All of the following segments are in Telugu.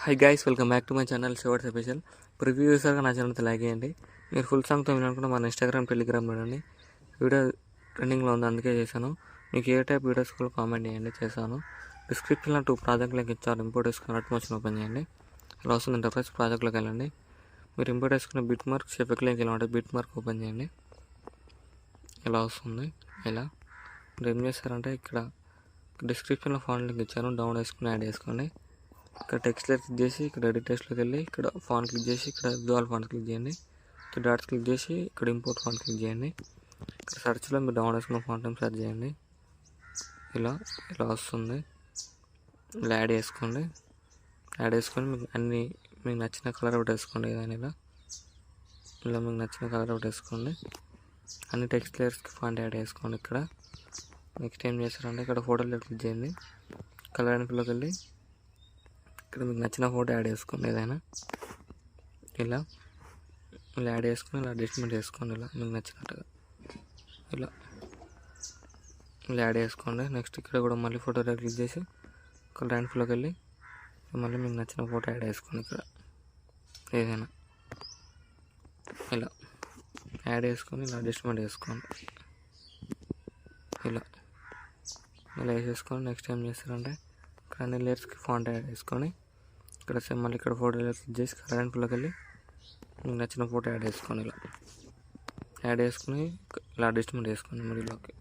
Hi guys, welcome back to my channel short special. Preview చూసాక నా ఛానల్తో లైక్ చేయండి. మీరు ఫుల్ సాంగ్తో వినాలనుకుంటే మన ఇన్స్టాగ్రామ్, టెలిగ్రామ్ చూడండి. వీడియో ట్రెండింగ్లో ఉంది, అందుకే చేశాను. మీకు ఏ టైప్ వీడియోస్ కూడా కామెంట్ చేయండి, చేశాను. డిస్క్రిప్షన్లో 2 ప్రాజెక్ట్ లింక్ ఇచ్చారు. ఇంపోర్ట్ చేసుకుని మోషన్ ఓపెన్ చేయండి. ఇలా వస్తుంది ఇంటర్ఫేస్. ప్రాజెక్ట్లోకి వెళ్ళండి. మీరు ఇంపోర్ట్ చేసుకున్న బిట్ మార్క్ షెఫెక్ లింక్ ఇలా ఉంటుంది. బిట్ మార్క్ ఓపెన్ చేయండి. ఇలా వస్తుంది. ఇలా మీరు ఏం చేస్తారంటే ఇక్కడ డిస్క్రిప్షన్లో ఫాంట్ లింక్ ఇచ్చాను, డౌన్ చేసుకుని యాడ్ చేసుకోండి. ఇక్కడ టెక్స్ట్ క్లిక్ చేసి ఇక్కడ ఎడిట్ టెక్స్ట్లోకి వెళ్ళి ఇక్కడ ఫాంట్ క్లిక్ చేసి ఇక్కడ విజువల్ ఫాంట్ క్లిక్ చేయండి. ఇక్కడ డాట్స్ క్లిక్ చేసి ఇక్కడ ఇంపోర్ట్ ఫాంట్ క్లిక్ చేయండి. ఇక్కడ సెర్చ్లో మీరు డౌన్ చేసుకున్న ఫాంట్ టైం సెర్చ్ చేయండి. ఇలా వస్తుంది. ఇలా యాడ్ చేసుకోండి. యాడ్ చేసుకొని మీకు నచ్చిన కలర్ ఒకటి వేసుకోండి. ఏదైనా ఇలా మీకు నచ్చిన కలర్ ఒకటి వేసుకోండి. అన్ని టెక్స్ట్ లేయర్స్కి ఫాంట్ యాడ్ చేసుకోండి. ఇక్కడ నెక్స్ట్ ఏం చేస్తారంటే ఇక్కడ ఫోటోలో క్లిక్ చేయండి. కలర్ యాడ్లోకి వెళ్ళి ఇక్కడ మీకు నచ్చిన ఫోటో యాడ్ చేసుకోండి. ఏదైనా ఇలా యాడ్ చేసుకొని ఇలా అడ్జస్ట్మెంట్ చేసుకోండి. ఇలా మీకు నచ్చినట్టుగా ఇలా యాడ్ చేసుకోండి. నెక్స్ట్ ఇక్కడ కూడా మళ్ళీ ఫోటో క్లిక్ చేసి కలర్ యాడ్లోకి వెళ్ళి మళ్ళీ మీకు నచ్చిన ఫోటో యాడ్ చేసుకోండి. ఇక్కడ ఏదైనా ఇలా యాడ్ చేసుకొని ఇలా అడ్జస్ట్మెంట్ చేసుకోండి. ఇలా వేసేసుకొని నెక్స్ట్ ఏం చేస్తారంటే ఇక్కడ అన్ని లేయర్స్కి ఫాంట్ యాడ్ చేసుకొని ఇక్కడ మళ్ళీ ఇక్కడ ఫోటో క్లిక్ చేసి కలర్ యాడ్లోకి వెళ్ళి మీకు నచ్చిన ఫోటో యాడ్ చేసుకోండి. ఇలా యాడ్ చేసుకుని ఇలా అడ్జస్ట్మెంట్ చేసుకోండి. మిడిల్లోకి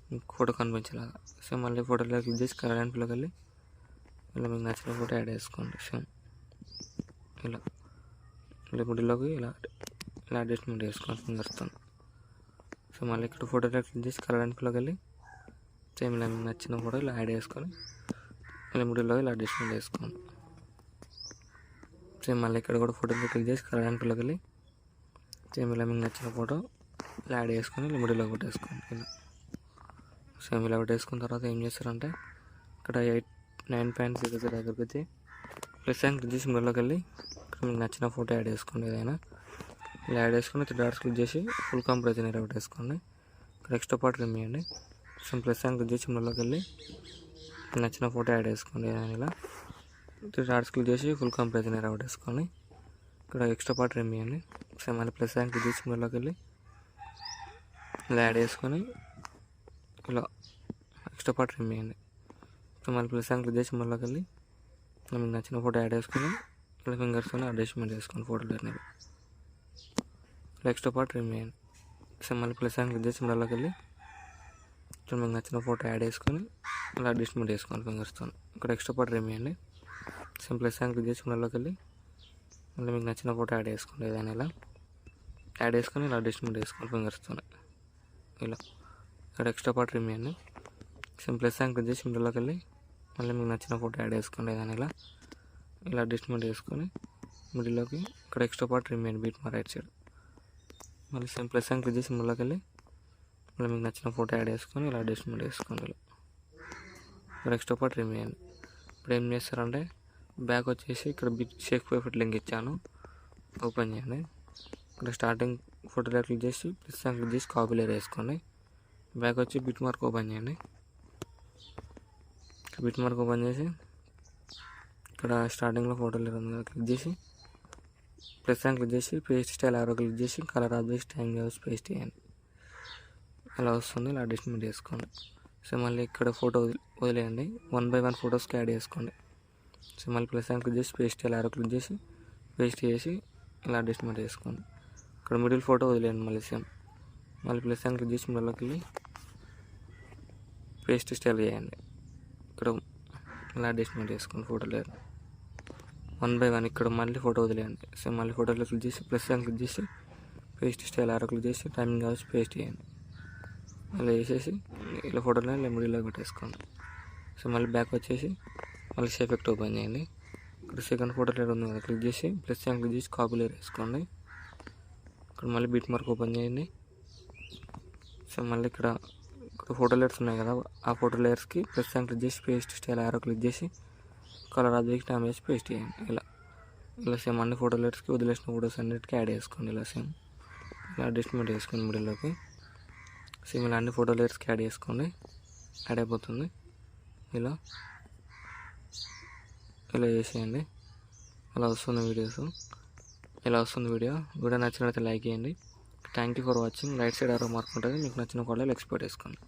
మీకు ఫోటో కనిపించేలాగా. సో మళ్ళీ ఫోటోలో క్లిక్ చేసి కలర్ యాడ్లోకి వెళ్ళి ఇలా మీకు నచ్చిన ఫోటో యాడ్ చేసుకోండి. సేమ్ ఇలా మిడిల్లోకి ఇలా అడ్జస్ట్మెంట్ చేసుకోండి ఫింగర్స్తో. సో మళ్ళీ ఇక్కడ ఫోటోలో క్లిక్ చేసి కలర్ యాడ్లోకి వెళ్ళి సేమ్ ఇలా మీకు నచ్చిన ఫోటో ఇలా యాడ్ చేసుకొని ఇలా మిడిల్లో ఇలా అడ్జస్ట్మెంట్ చేసుకోండి. సేమ్ మళ్ళీ ఇక్కడ కూడా ఫోటోలో క్లిక్ చేసి కలర్ యాడ్లోకి వెళ్ళి సేమ్ ఇలా మీకు నచ్చిన ఫోటో ఇలా యాడ్ చేసుకొని ఇలా మిడిల్లో కొట్టేసుకోండి. ఇలా సేమ్ ఇలా కొట్టేసుకున్న తర్వాత ఏం చేస్తారంటే ఇక్కడ 9.00 దగ్గరికి వచ్చి ప్లస్ సైన్ క్లిక్ చేసి మిడిల్లోకి వెళ్ళి ఇక్కడ మీకు నచ్చిన ఫోటో యాడ్ చేసుకోండి. ఏదైనా ఇలా యాడ్ చేసుకొని డాట్స్ క్లిక్ చేసి ఫుల్ కంప్రెషన్ ఇలా కొట్టేసుకోండి. ఇక్కడ ఎక్స్ట్రా పార్ట్ రిమూవ్ చేయండి. సేమ్ ప్లస్ సైన్ క్లిక్ చేసి మిడిల్లోకి వెళ్ళి నచ్చిన ఫోటో యాడ్ చేసుకోండి. ఏదైనా ఇలా డాట్స్ క్లిక్ చేసి ఫుల్ కంప్రెషన్ ఇలా కొట్టేసుకోండి. ఇక్కడ ఎక్స్ట్రా పార్ట్ రిమూవ్ చేయండి. సేమ్ మళ్ళీ ప్లస్ సైన్ క్లిక్ చేసి మిడిల్లోకి వెళ్ళి ఇలా యాడ్ చేసుకొని ఇలా ఎక్స్ట్రా పార్ట్ రిమూవ్ చేయండి. సో మళ్ళీ ప్లస్ సైన్ క్లిక్ చేసి మిడిల్లోకి వెళ్ళి మీకు నచ్చిన ఫోటో యాడ్ చేసుకొని ఇలా ఫింగర్స్తో అడ్జస్ట్మెంట్ చేసుకోండి. ఫోటోలో ఇలా ఎక్స్ట్రా పార్ట్ రిమూవ్ చేయండి. సో మళ్ళీ ప్లస్ సైన్ క్లిక్ చేసి మిడిల్లోకి వెళ్ళి ఇక్కడ మీకు నచ్చిన ఫోటో యాడ్ చేసుకొని ఇలా అడ్జస్ట్మెంట్ చేసుకోండి ఫింగర్స్తో. ఇక్కడ ఎక్స్ట్రా పార్ట్ రిమూవ్ చేయండి. సేమ్ ప్లస్ సైన్ క్లిక్ చేసి మిడిల్లోకి వెళ్ళి మళ్ళీ మీకు నచ్చిన ఫోటో యాడ్ చేసుకోండి. ఏదైనా ఇలా యాడ్ చేసుకొని ఇలా అడ్జస్ట్మెంట్ చేసుకోండి ఫింగర్స్తో. ఇలా ఇక్కడ ఎక్స్ట్రా పార్ట్ రిమూవ్ చేయండి. సేమ్ ప్లస్ సైన్ క్లిక్ చేసి మిడిల్లోకి వెళ్ళి మళ్ళీ మీకు నచ్చిన ఫోటో యాడ్ చేసుకోండి. ఏదైనా ఇలా అడ్జస్ట్మెంట్ చేసుకొని మిడిల్లోకి ఇక్కడ ఎక్స్ట్రా పార్ట్ రిమూవ్ చేయండి. బీట్ మా రైట్ సైడ్ మళ్ళీ సేమ్ ప్లస్ సైన్ క్లిక్ చేసి మిడిల్లోకి వెళ్ళి మళ్ళీ మీకు నచ్చిన ఫోటో యాడ్ చేసుకొని ఇలా అడ్జస్ట్మెంట్ చేసుకోండి. ఇలా ఇక్కడ ఎక్స్ట్రా పార్ట్ రిమూవ్ చేయండి. ఇప్పుడు ఏం చేస్తారంటే బ్యాక్ వచ్చేసి ఇక్కడ బిట్ షేక్ పర్ఫెక్ట్ లింక్ ఇచ్చాను, ఓపెన్ చేయండి. ఇక్కడ స్టార్టింగ్ ఫోటోలో క్లిక్ చేసి ప్లస్ సైన్ క్లిక్ చేసి కాపీ లేయర్ వేసుకోండి. బ్యాక్ వచ్చి బిట్ మార్క్ ఓపెన్ చేయండి. బిట్ మార్క్ ఓపెన్ చేసి ఇక్కడ స్టార్టింగ్లో ఫోటో లేయర్ ఉంది కదా, క్లిక్ చేసి ప్లస్ సైన్ క్లిక్ చేసి పేస్ట్ స్టైల్ ఆరో క్లిక్ చేసి కలర్ ఆబ్జెక్ట్ టైం పేస్ట్ చేయండి. ఇలా వస్తుంది. ఇలా అడ్జస్ట్మెంట్ చేసుకోండి. సో మళ్ళీ ఇక్కడ ఫోటో వదిలేయండి. 1 by 1 ఫొటోస్కి యాడ్ చేసుకోండి. సో మళ్ళీ ప్లస్ సైన్ క్లిక్ చేసి పేస్ట్ ఇలా క్లిక్ చేసి పేస్ట్ చేసి ఇలా అడ్జస్ట్మెంట్ చేసుకోండి. ఇక్కడ మిడిల్ ఫోటో వదిలేయండి. మళ్ళీ సేమ్ మళ్ళీ ప్లస్ సైన్ క్లిక్ చేసి మిడిల్లోకి వెళ్ళి పేస్ట్ స్టైల్ చేయండి. ఇక్కడ ఇలా అడ్జస్ట్మెంట్ చేసుకోండి. ఫోటో లేదు 1 by 1 ఇక్కడ మళ్ళీ ఫోటో వదిలేయండి. సో మళ్ళీ ఫోటోలో క్లిక్ చేసి ప్లస్ సైన్ క్లిక్ చేసి పేస్ట్ స్టైల్ క్లిక్ చేసి టైమింగ్ కావచ్చు పేస్ట్ చేయండి. అలా వేసేసి ఇలా ఫోటోలో ఇలా మిడిల్లో పెట్టేసుకోండి. సో మళ్ళీ బ్యాక్ వచ్చేసి మళ్ళీ షెఫెక్ట్ ఓపెన్ చేయండి. ఇక్కడ సెకండ్ ఫోటో లేయర్ ఉంది కదా, క్లిక్ చేసి ప్లస్ సైన్ క్లిక్ చేసి కాపీ లేయర్ వేసుకోండి. ఇక్కడ మళ్ళీ బిట్ మార్క్ ఓపెన్ చేయండి. సో మళ్ళీ ఇక్కడ ఫోటో లేయర్స్ ఉన్నాయి కదా, ఆ ఫోటో లేయర్స్కి ప్లస్ సైన్ క్లిక్ చేసి పేస్ట్ స్టైల్ క్లిక్ చేసి కలర్ ఆబ్జెక్ట్ టైం వేసి పేస్ట్ చేయండి. ఇలా సేమ్ అన్ని ఫోటో లేయర్స్కి వదిలేసిన ఫోటోస్ అన్నిటికీ యాడ్ చేసుకోండి. ఇలా సేమ్ ఇలా అడ్జస్ట్మెంట్ చేసుకోండి మిడిల్లోకి. సేమ్ ఇలా అన్ని ఫోటో లేయర్స్కి యాడ్ చేసుకోండి. యాడ్ అయిపోతుంది. ఇలా చేసేయండి. అలా వస్తుంది వీడియోస్. ఇలా వస్తుంది వీడియో నచ్చినట్లయితే లైక్ చేయండి. Thank you for watching. Right side ఆరో మార్క్ ఉంటుంది, మీకు నచ్చిన కోడలు ఎక్స్పోర్ట్ చేసుకోండి.